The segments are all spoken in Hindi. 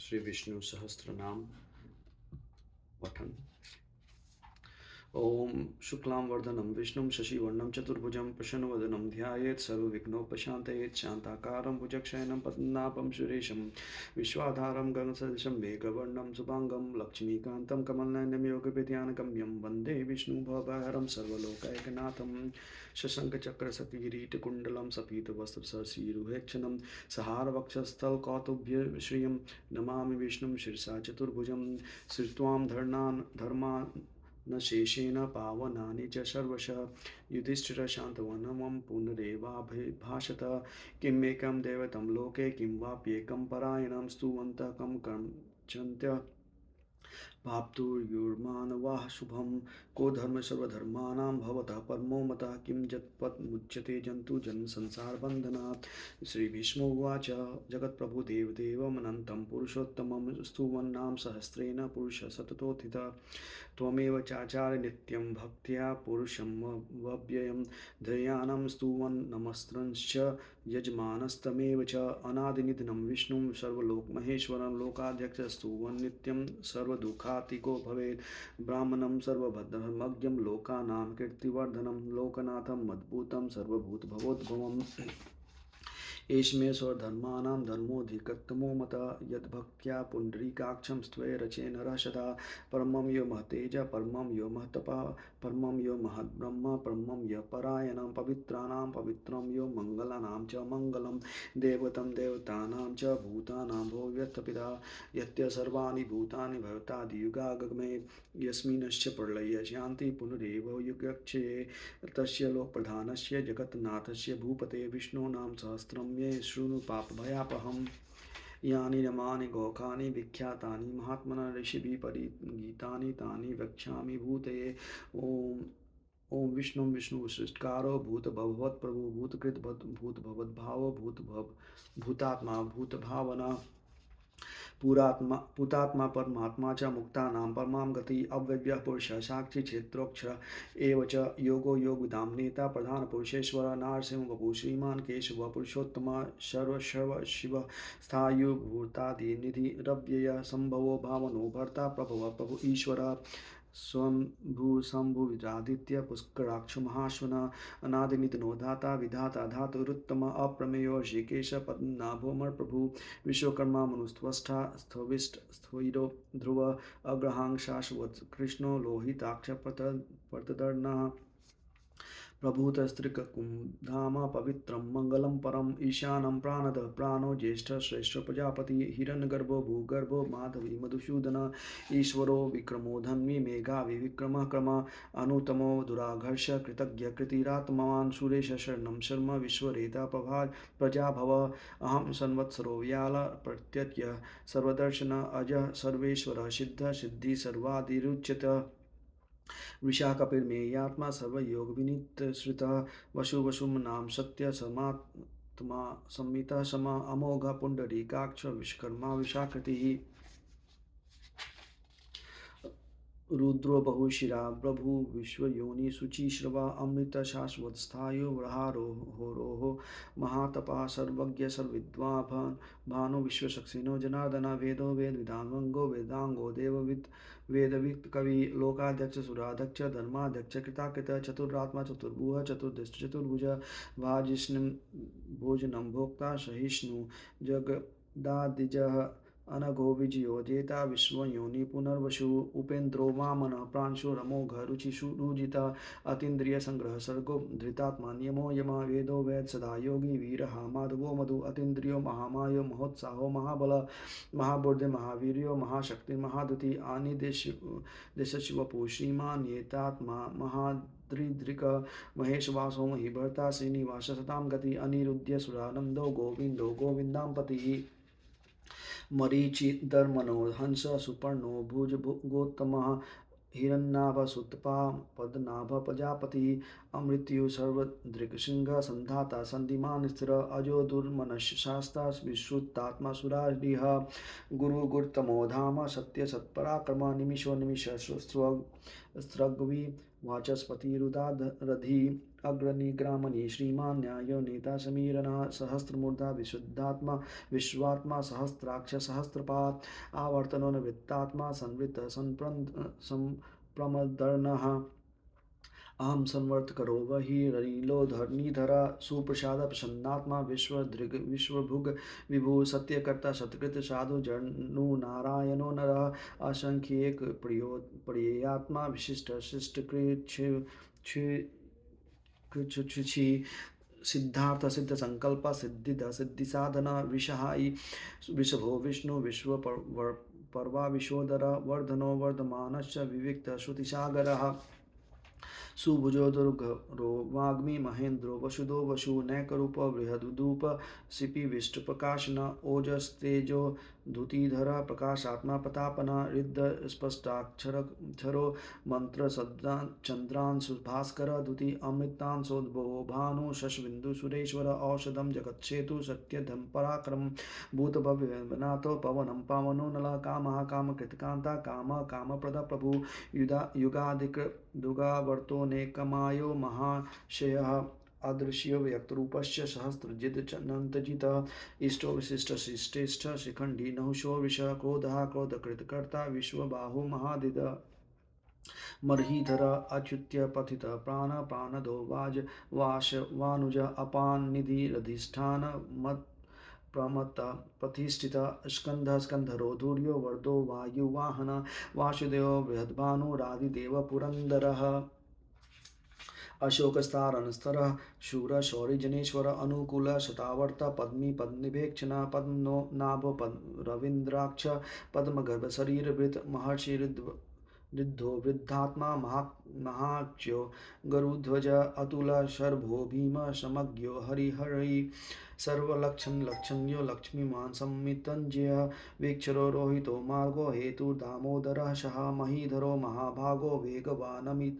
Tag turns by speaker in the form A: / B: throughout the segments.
A: श्री विष्णु सहस्त्रनाम पठन। ओम शुक्लां वरदनं विष्णुं शशिवर्णं चतुर्भुजं प्रसन्नवदनं ध्यायेत् सर्वविघ्नोपशान्तयेत् शान्ताकारं भुजगशयनं पद्मनाभं सुरेशं विश्वाधारं गगनसदृशं मेघवर्णं शुभांगं लक्ष्मीकान्तं कमलनयनं योगविद्यानगम्यं वन्दे विष्णुभवहरं सर्वलोकैकनाथं शशङ्खचक्रशतकिरीटकुण्डलं सपीतवस्त्रसरसीरुहेक्षणं सहारवक्षस्थलकौतुभ्यश्रियं नमामि विष्णुं शिरसा चतुर्भुजं श्रुत्वां धर्मान् न शेषेण पावनानि च सर्वशः युधिष्ठिरशान्तवनं पुनरेवाभिभाषत किमेकं दैवतं लोके किं वाप्येकं परायणं स्तुवन्तः कं कर्मचन्त्य वाप्तुर्युर्मानवाः शुभं को धर्म सर्वधर्माणां भवतः परमो मतः किं यत्पदमुच्यते जन्तुजन्मसंसारबन्धनात् श्रीभीष्मोवाच जगत्प्रभुदेवदेवमनन्तं पुरुषोत्तमं स्तुवन्नाम सहस्रेण पुरुषः सततोत्थितः त्वमेव चाचार्य नित्यं भक्त्या पुरुषं व्ययं ध्येयानं स्तुवन् नमस्त्रंश्च यजमानस्तमेव च अनादिनिधनं विष्णुं सर्वलोकमहेश्वरं लोकाध्यक्षस्तुवन् नित्यं सर्वदुःखातिको भवेत् ब्राह्मणं सर्वभद्रमज्ञं लोकानां कीर्तिवर्धनं लोकनाथं मद्भूतं सर्वभूतभवोद्भवम् एषमेश्वरधर्माणां धर्मोऽधिकतमो मतः यद्भक्त्या पुण्डरीकाक्षं स्त्वैरचे नरः सदा परमं यो महतेज परमं यो महतपः परमं यो महद्ब्रह्म परमं य परायणं पवित्राणां पवित्रं यो मङ्गलानां च मङ्गलं देवतं देवतानां च भूतानां भोव्यर्थपिता यत्य सर्वाणि भूतानि भवतादियुगागमे यस्मिन्नश्च प्रलये शान्ति पुनरेव युगक्षये तस्य लोकप्रधानस्य जगन्नाथस्य भूपते विष्णूनां सहस्रं मे शृणु पापभयापहम् यानि नमानि गोखानि विख्यातानि महात्मना ऋषिभिः परिगीतानि तानि वक्ष्यामि भूतये। ओम ओम विष्णु विष्णु सृष्टकारो भूतभवत्प्रभु भूतकृत भूतभवद्भावो भूतात्मा भूतभावना पुरात्मा परमात्मा च मुक्तानां परमां गति अव्ययः पुरुषः साक्षी क्षेत्रोक्षर एव च योगो योगविदां नेता प्रधानपुरुषेश्वर नारसिंह वपु श्रीमान् केशव पुरुषोत्तम सर्व शिव स्थायुर्भूतादिनिधि रव्यय संभवो भावनो भर्ता प्रभव प्रभु ईश्वर स्वयंभूशंभुविरादित्य पुष्कराक्ष महाश्वन अनादिनिधनो धाता विधाता धातुरुत्तम अप्रमेयो ऋषिकेश पद्मनाभोमर प्रभु विश्वकर्मा मनुस्त्वष्टा स्थविष्ट स्थविरो ध्रुव अग्रहां शाश्वत कृष्णो लोहिताक्ष प्रतदर्णः प्रभूतस्त्रिककुंधाम पवित्रं मंगलं परम ईशानं प्राणदः प्राणो ज्येष्ठ श्रेष्ठ प्रजापति हिरण्यगर्भो भूगर्भो माधवी मधुसूदन ईश्वरो विक्रमो धन्वी मेघावि विक्रमः क्रम अनुतमो दुराघर्ष कृतज्ञ कृतिरात्मवान् सुरेश शरणं शर्म विश्वरेता प्रजाभव अहं संवत्सरो व्याल प्रत्यत्य सर्वदर्शन अजः सर्वेश्वर सिद्ध सिद्धि सर्वादिरुच्यत विशाखपिर्मेयात्मा सर्वयोग विनीत श्रुतः वसुवसुम नाम सत्य समात्मा संमितः सम अमोघ पुंडरीकाक्ष विश्वकर्मा विशाकृतिः रुद्रो बहुशिरा प्रभु विश्वयोनि शुचिश्रवा अमृत शाश्वत स्थायु वृहारोह महातपा सर्वज्ञ सर्वविद्वान् भानु विश्वशक्सिनो जनार्दन वेदो वेदविदांगो वेदांगो देवविद वेदविद कवि लोकाध्यक्ष सुराध्यक्ष धर्माध्यक्ष कृताकृत चतुरात्मा चतुर्भुज चतुर्दश चतुर्भुज भाजिष्णु भोजनं भोक्ता सहिष्णु जगदादिजः अनघो विजयो जेता विश्वयोनि पुनर्वसु उपेन्द्रो वामन प्रांशु रमोघ रुचिषु रुजिता अतीन्द्रिय संग्रह सर्गो धृतात्मा नियमो यम वेदो वेद सदा योगी वीरः माधवो मधु अतीन्द्रियो महामायो महोत्साहो महाबल महाबुद्धि महावीर्यो महाशक्ति महादुति आनिदेशशिवपु श्रीमान् येतात्मा महाद्रिद्रिक महेशवासो महिभर्ता श्रीनिवास सतां गति अनिरुद्ध सुरानंदो गोविंदो गोविंदां पतिः मरीचिर्दमनो हंस सुपर्णो भुज गोत्तमः हिरण्यनाभ सुतपा पद्मनाभ प्रजापति अमृत्यु सर्वदृक्सिंह संधाता संधिमान स्थिर अजो दुर्मनश शास्ता विश्रुतात्मा सुरारिह गुरु गुरुतमो धाम सत्य सत्पराक्रम निमिषो निमिष स्रग्वी वाचस्पति रुदारधि अग्रणी ग्रामणी श्रीमान न्यायो नेता समीरना सहस्रमूर्धा विशुद्धात्मा विश्वात्मा सहस्राक्ष सहस्रपात आवर्तनोन्वृत्तात्मा संवृत्त संप्रमदर्णः अहम संवर्तकरो वही रनीलो धरणीधरा सुप्रसाद प्रसन्नात्मा विश्वदृग विश्वभुग विभु सत्यकर्ता सत्कृत साधु जनु नारायणो नरः असंख्येक प्रियात्मा विशिष्ट शिष्ट कृच्छुछि सिद्धार्थ सिद्ध संकल्प सिद्धिद सिद्धि साधना विषहाई विषभो विष्णु विश्व पर्वा विश्वोदर वर्धनो वर्धमानश्च विविक्त श्रुतिसागरः सुभुजो दुर्गरो वाग्मी महेन्द्रो वसुदो वसु नैकरूप बृहदूप शिपि विष्टुप्रकाशन ओजस्तेजो धुतिधर प्रकाशात्मा प्रतापना रिद्ध स्पष्टाक्षरो मंत्र चंद्रांशु भास्कर दुति अमृतांशोद्भवो भानु शशबिंदु सुरेश्वर औषधम जगत्सेतु सत्यधम पराक्रम भूत भव्यनाथो पवनम पावनो नला काम काम कृतकांता काम कामप्रद प्रभु युगादिक दुगावर्तोनेकमायो महाशयः अदृश्य व्यक्तरूपस्य सहस्रजिदनन्तजितः इष्टो विशिष्टशिष्टेष्ठ शिखण्डी नहुषो विषः क्रोधः क्रोधकृतकर्ता विश्वबाहु महादिद मर्हीधर अच्युत्य पथित प्राण प्राणदो वाज वाश वानुज अपान निधि रधिष्ठान मत प्रमत्त प्रतिष्ठित स्कंध स्कंधरो धूर्यो वर्धो वायुवाहन वासुदेव बृहद्भानुरादिदेव पुरंदरः अशोकस्तारणस्तरः शूर शौरी जनेश्वर अनुकूल शतावर्त पद्मी पद्मनिभेक्षण पद्मनो नाभ रवीन्द्राक्ष पद्मगर्भ शरीरवृत महर्षि ऋद्धो वृद्धात्मा महाच्यो गरुध्वज अतुल शर्भो भीम समज्ञो हरिहरि सर्वलक्षण लक्षण्यो लक्ष्मीमान संमितंजय वीक्षरो रोहितो मार्गो हेतु दामोदरः सह महीधरो महाभागो वेगवानमित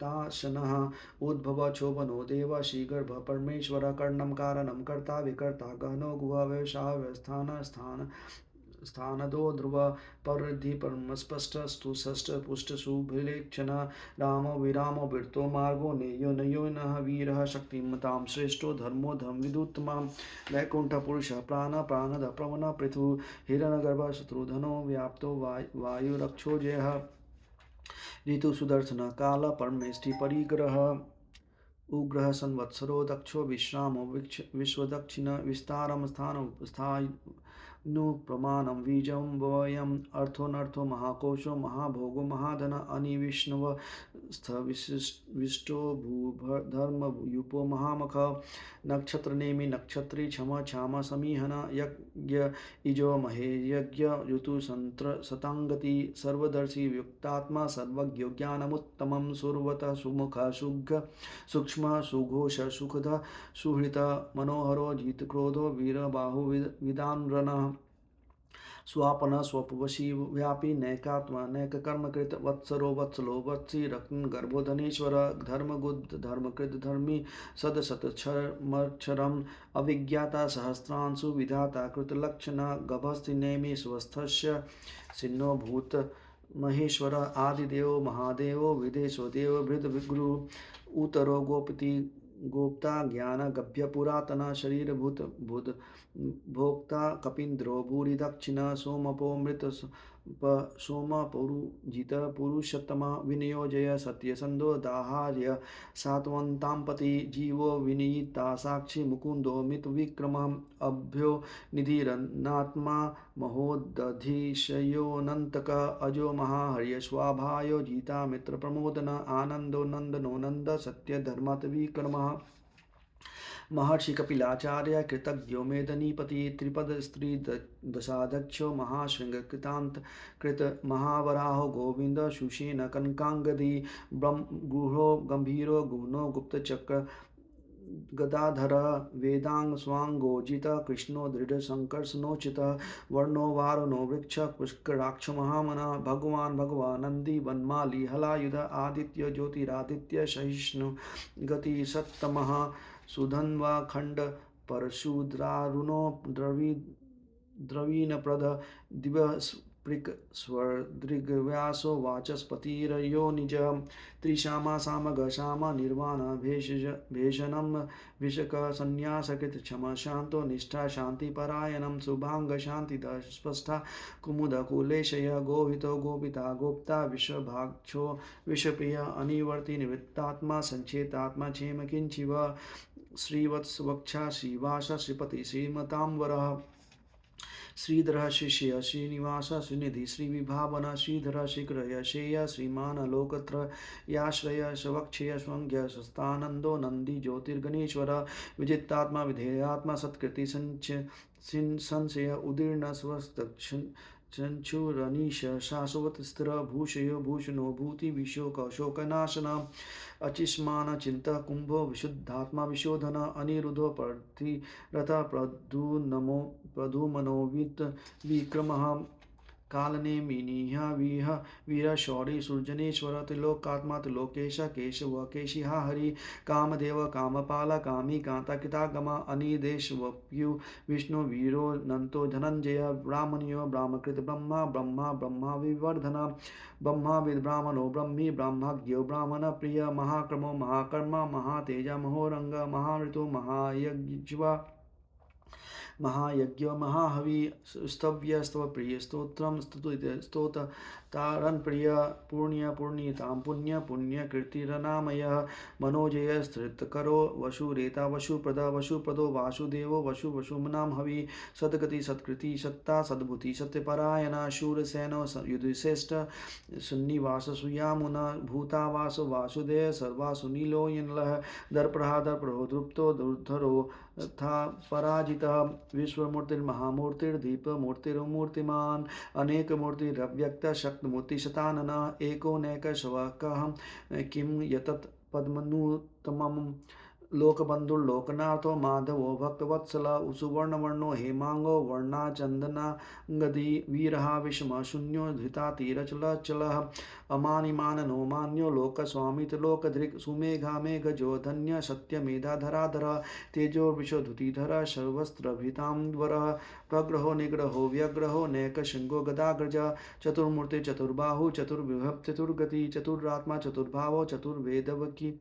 A: ताशनः उद्भव क्षोभनो देव श्रीगर्भ परमेश्वर कर्णम कारणम कर्ता विकर्ता गहनो गुह व्यवसाय व्यवस्थान स्थानदो ध्रुव परिधि परमस्पष्ट स्तु षष्ठ पुष्ट सुभिलेक्षण रामो विरामो वृत्तो मार्गो नेयो नयो नः वीरः शक्तिमतां श्रेष्ठो धर्मो धर्मविदुत्तमः वैकुंठ पुरुष प्राण प्राणद प्रवण पृथु हिरण्यगर्भ शत्रुधनो व्याप्तो वायुरक्षो जयः ऋतु सुदर्शन काल परमेष्टि परिग्रह उग्रह संवत्सरो दक्षो विश्रामो विश्वदक्षिण विस्तारम स्थान नु प्रमाणम बीजम वयम अर्थोनर्थो महाकोशो महाभोगो महाधन अनिविष्णव विशिष्टो भूधर्म यूपो महामख नक्षत्र नेमि नक्षत्री क्षम क्षाम समीहन यज्ञ इजो महे यज्ञ ऋतु सतांगति सर्वदर्शी युक्तात्मा सर्वज्ञ ज्ञानमुत्तमं सुरवत सुमुख सुघ् सूक्ष्म सुघोष सुखद सुहृत मनोहरो जितक्रोधो वीरबाहु विदानरणः स्वापन स्वपवशी व्यापी नैकात्मा नैक कर्मकृत वत्सरो वत्सलो वत्सी रत्न गर्भोधनेश्वर धर्मगुद धर्मकृत धर्मी सदशतक्षरम अभिज्ञाता सहस्रांशु विधाता कृतलक्षण गभस्ति नेमि स्वस्थस्य सिन्नो भूत महेश्वर आदिदेव महादेव विदेशो देव वृद्ध विगुरु उतरो गोपति गोप्ता ज्ञान गभ्य पुरातना शरीर भूत भूत भोक्ता कपिंद्रो भूरि दक्षिण सोमपो मृत सोम पुरुजित पुरुषोत्तम विनियोजय सत्यसंदो दाहार्य सात्वंतांपति जीवो विनीता साक्षी मुकुंदो मित विक्रम अभ्यो निधिरनात्मा महोदधिशयोनंतक अजो महाहर्य स्वाभायो जीता मित्र प्रमोदन आनंदो नंदनो नंद सत्य धर्मत विक्रमः महर्षि कपिलाचार्य कृतज्ञो मेदनीपति त्रिपद स्त्री दशाध्यक्षो महाशृंग कृतांत कृत महावराहो गोविंद सुषेण कनकांगदी गुहो गंभीरो गुणो गुप्तचक्र गदाधर वेदांग स्वांगोजित कृष्णो दृढ़ संकर्षणोचित वर्णो वारणो वृक्ष पुष्कराक्ष महामना भगवान भगवानंदी वनमाली हलायुध आदित्य ज्योतिरादित्य सहिष्णु गति सत्तमः सुधन्वा खंड परशुद्रारुणो द्रवीण प्रद दिव्य पृक् स्वदृग्व्यासो वाचस्पतिरयो निज त्रिशामा सामग शाम निर्वाण भेषणं विशक संन्यासकृत क्षम शांतो निष्ठा शांतिपरायणं शुभांग शांतिद स्पष्टा कुमुदकुलेशय गोहितो गोपिता गोप्ता विश्वभाक्षो विषप्रिय अनिवर्ति निवृत्तात्मा संचेतात्मा क्षेम किंचिव श्रीवत्सवक्षा श्रीवास श्रीपति श्रीमतांवरः श्रीधर शिष्य श्रीनिवास श्रीनिधि श्रीविभावन श्रीधर शीघ्र शेय श्रीमान लोकत्रयाश्रय शवक्षय स्वंग्य स्वस्थानंदो नंदी ज्योतिर्गणेश्वर विजितात्मा विधेयात्मा सत्कृति संशय उदीर्ण स्वस्तक्षण चंचुरनीश शाश्वत स्थिर भूषयो भूषणो भूति विशोक शोकनाशना अचिष्मान चिंत कुंभो विशुद्धात्मा विशोधन अनिरुद्धो प्रतिरथ प्रधुमनोवित विक्रमः कालनेमिनिह वीरशौरी सुर्जनेश्वर त्रिलोकात्मा त्रिलोकेश केशव केशिहा हरि कामदेव कामपाल कामी कांताकितागम अनिदेशवप्यु विष्णु वीरो नंतो धनंजय ब्राह्मण्यो ब्राह्मकृत ब्रह्मा ब्रह्मा ब्रह्मा विवर्धन ब्रह्मा विद्ब्राह्मणो ब्रह्मी ब्रह्मज्ञो ब्राह्मण प्रिय महाक्रमो महाकर्मा महातेज महोरंग महाऋतु महायज्वा महायज्ञ महाहवि स्तव्य स्तव प्रिय स्तोत्रम स्तोत तारण प्रिय पुण्य पुण्यतां पुण्य पुण्य कीर्तिरनामय मनोजय स्थितकरो वशुरेता वशुप्रद वशुप्रदो वासुदेवो वशुमनाम हवि सद्गति सत्कृति सत्ता सद्भुति सत्यपरायण शूरसेनो युधिश्रेष्ठ सुन्निवास सुयामुन भूतावास वासुदेव सर्वासु नीलो यनलः दर्पहा दृप्तो दुर्धरो था पराजितः विश्वमूर्तिर्महामूर्तिर्दीपमूर्तिर्मूर्तिमान् अनेकमूर्तिरव्यक्त शक्तमूर्तिशतानन एकोनेकशवकः किं यतत् पद्मनुत्तमम् लोकबन्धुर्लोकनाथो माधवो भक्तवत्सल सुवर्णवर्णो हेमांगो वर्णाचन्दनाङ्गदी वीरः विषमशून्यो धृतातीरचलचलः अमानिमाननो मान्यो लोकस्वामितलोकधृक् सुमेघामेघजो धन्य सत्यमेधाधराधर तेजो विशोधुतिधर सर्वस्त्रभीताम्बरः प्रग्रहो निग्रहो व्यग्रहो नैकशृङ्गो गदाग्रज चतुर्मूर्ति चतुर्बाहु चतुर्विभव चतुर्गति चतुरात्मा चतुर्भावो चतुर्वेदवकी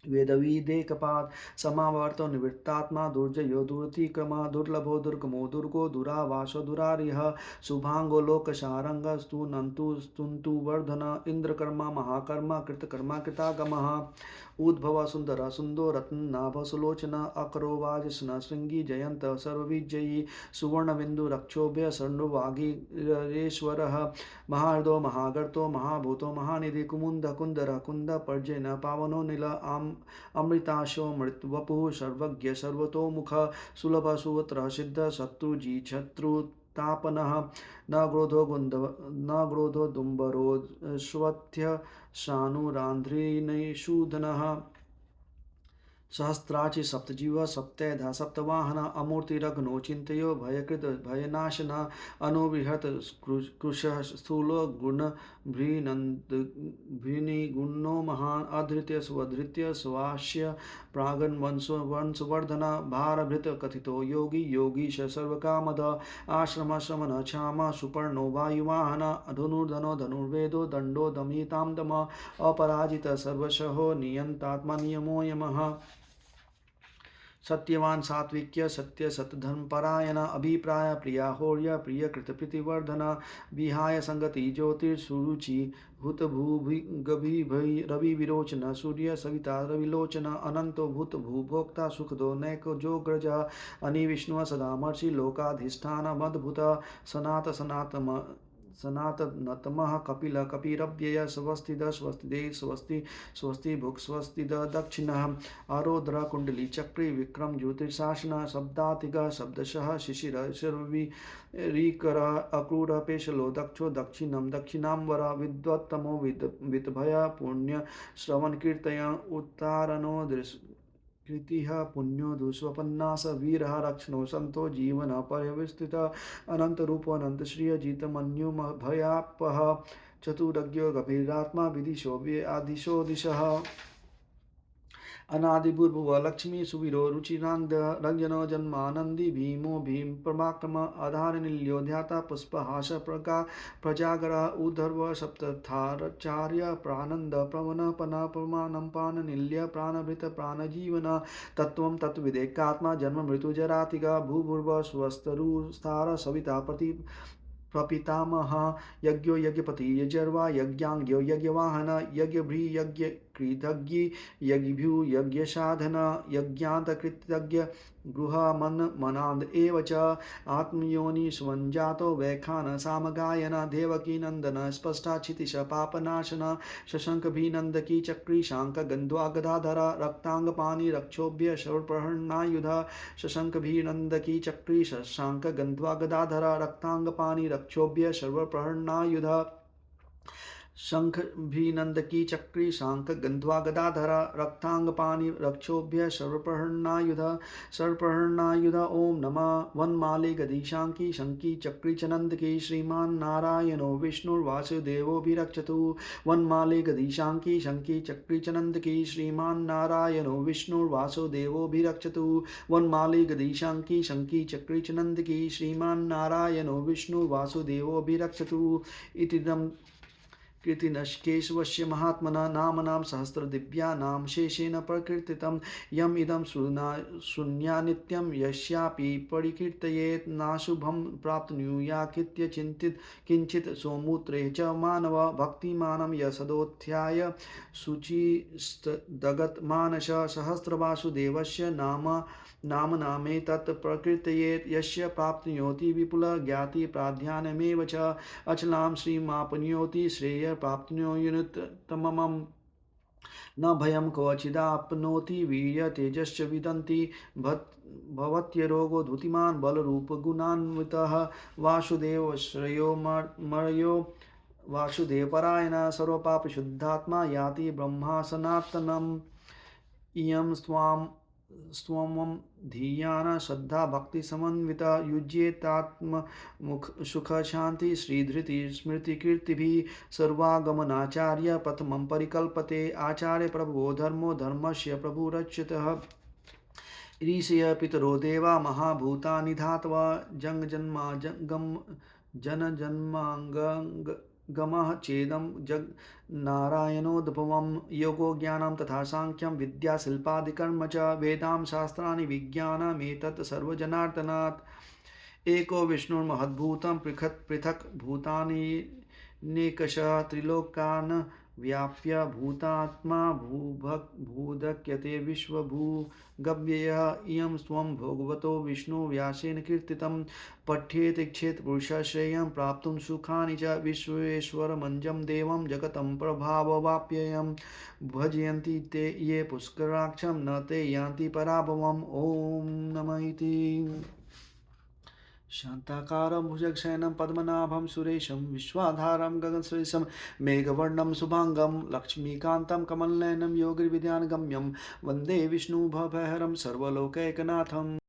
A: वेदविदेकपात् समावर्तो निवृत्तात्मा दुर्जयो दुरतिक्रम दुर्लभो दुर्गमो दुर्गो दुरावासो दुरारिह शुभांगो लोकशारंग स्तुनन्तु वर्धन इंद्रकर्मा महाकर्मा कृतकर्मा कृतागमः उद्भव सुंदर सुंदो रत्नाभ सुलोचन अकरो वाजसन श्रृंगी जयंत सर्वविजयी सुवर्णबिंदु रक्षोभ्य सर्णवागीरेश्वरः महार्दो महागर्तो महाभूतो महानिधि कुमुंद कुंदर कुंद पर्जन पावनो नील अमृताशो मृत्वपुः सर्वज्ञ सर्वतोमुख सुलभ सुवत्र सिद्ध शत्रुजी शत्रु तापनः न क्रोधो दुम्बरो स्वत्य शानुरान्ध्रिनैषूदनः सहस्राचि सप्तजीव सप्तैधा सप्तवाहन अमूर्तिरग्नो चिन्तयो भयकृत भयनाशन अनुबृहत् कृशः स्थूलो गुणभृनिगुणो महान् अधृत्य स्वधृत्य स्वास्य प्रागन् वंशवर्धन भारभृत कथितो योगी योगीश सर्वकामद आश्रम शमन क्षाम सुपर्णो वायुवाहन धनुर्धनो धनुर्वेदो दण्डो दमितां दम अपराजित सर्वशहो नियन्तात्मा नियमो यमः सत्यवान सात्विक्य सत्य सतधर्म परायण अभिप्राय प्रिया होर्य प्रिय कृतप्रीतिवर्धन विहाय संगति ज्योतिर्सुरुचि भूत भूभि गभि रवि विरोचन सूर्य सविता रविलोचन अनंतो भूत भूभोक्ता सुखदो नैको जो ग्रज अनिविष्णु सदामर्षि लोकाधिष्ठान मद्भुत सनातनतमः कपिल कपिरव्यय स्वस्तिद स्वस्तिदे स्वस्ति भुक् स्वस्तिद दक्षिणः आरोद्र कुंडली चक्री विक्रम ज्योतिर्शासन शब्दातिग शब्दशः शिशिर शर्वीरीकर अक्रूर पेशलो दक्षो दक्षिणं दक्षिणांवर विद्वत्तमो विद्भय पुण्य श्रवण कीर्तय उत्तारणो कृतिः पुण्यो दुष्वपन्नास वीरः रक्षणो संतो जीवन पर्यवस्थित अनंत रूप अनंत श्रिय जीत मन्यु भयापह चतुरज्ञो गभीरात्मा विदिशो आदिशो दिशः अनादिपूर्व लक्ष्मी सुवीरो रुचिरान्द रञ्जनो जन्मानन्दी भीमो भीम पराक्रम आधारनिल्यो ध्याता पुष्पहास प्रजागर उद्धर्व सप्तथाचार्य प्रानन्द प्रवन पन प्रमाणं पाननिल्य प्राणभृत प्राणजीवन तत्त्वं तत्त्वविदेकात्मा जन्म मृत्युजरातिग भूभुर्व स्वस्तरुस्तार सविता प्रपितामह यज्ञो यज्ञपति यजर्वा यज्ञांग्यो यज्ञवाहन यज्ञभ्री यज्ञ कृतज्ञ यज्ञभ्यु यज्ञसाधन यज्ञान्तकृतज्ञ गृहमन मनाद एव च आत्मयोनि स्वञ्जातो वैखान सामगायन देवकी नन्दन स्पष्टाचितिश पापनाशन शशंखभिनन्दकी चक्री शांक गन्ध्वा गदाधर रक्तांगपाणि रक्षोभ्य शरप्रहरणायुध शशंखभिनन्दकी चक्री शशांक गन्ध्वा गदाधर रक्तांगपाणि रक्षोभ्य सर्वप्रहरणायुध शंख भी नंदकी चक्री शांक गंध्वा गदाधर रक्तांगपाणि रक्षोभ्य सर्वप्रहरणायुध ओम नमः वनमाले गदीशांकी शंकी चक्री च नंदकी श्रीमान नारायणो विष्णुर्वासुदेवोभिरक्षतु वनमाले गदीशांकी शंकी चक्री च नंदकी श्रीमान नारायणो विष्णुर्वासुदेवोभिरक्षतु वनमाले गदीशांकी शंकी चक्री च नंदकी श्रीमान नारायणो विष्णुर्वासुदेवोभिरक्षतु इतिदं कीर्तिनश्केशवस्य महात्मना नामनां सहस्रदिव्यानां शेषेण प्रकीर्तितं यम् इदं शून्या नित्यं यस्यापि परिकीर्तयेत् नाशुभं प्राप्नुयात् किञ्चित् सोमूत्रे च मानव भक्तिमानं यसदोत्थाय शुचिस्तदगतमानस सहस्रवासुदेवस्य नामनामेतत् प्रकीर्तयेत् यस्य प्राप्नोति विपुलज्ञाति प्राधान्यमेव च अचलां श्रीमाप्नोति श्रेय प्राप्नोत्तमम् न भयं क्वचिदाप्नोति वीर्य तेजश्च विदन्ति भवत्यरोगो धृतिमान् बलरूपगुणान्वितः वासुदेव श्रेयो मर्यो वासुदेवपरायण सर्वपापशुद्धात्मा याति ब्रह्मासनातनम् इयं स्वं धियान श्रद्धा भक्ति समन्विता युज्येतात्म मुख सुख शांति श्रीधृति स्मृति कीर्तिभिः सर्वागमनाचार्य प्रथमं परिकल्पते आचार्य प्रभुो धर्मो धर्मस्य प्रभुरच्युतः ऋषय पितरो देवा महाभूतानि धातवा जन्मा जनजन्मांग गमः चेदं जग नारायणोद्भवं योगो ज्ञानं तथा सांख्यं विद्या शिल्पादिकर्म च वेदां शास्त्राणि विज्ञानमेतत् सर्वजनार्दनात् एको विष्णुर्महद्भूतं पृथक् पृथक् भूतानि नेकशः त्रिलोकान् व्याप्य भूतात्मा भूदक्यते विश्वभूगव्ययः इयं स्वं भगवतो विष्णुव्यासेन कीर्तितं पठ्येत इच्छेत पुरुषश्रेयं प्राप्तुं सुखानि च विश्वेश्वरमञ्जं देवं जगतं प्रभाववाप्ययं भजयन्ति ते ये पुष्कराक्षं न ते यान्ति पराभवम् ॐ नमः इति शान्ताकारं भुजगशयनं पद्मनाभं सुरेशं विश्वाधारं गगनसदृशं मेघवर्णं शुभांगं लक्ष्मीकान्तं कमलनयनं योगिर्विद्यानगम्यं वन्दे विष्णुभवहरं सर्वलोकैकनाथम्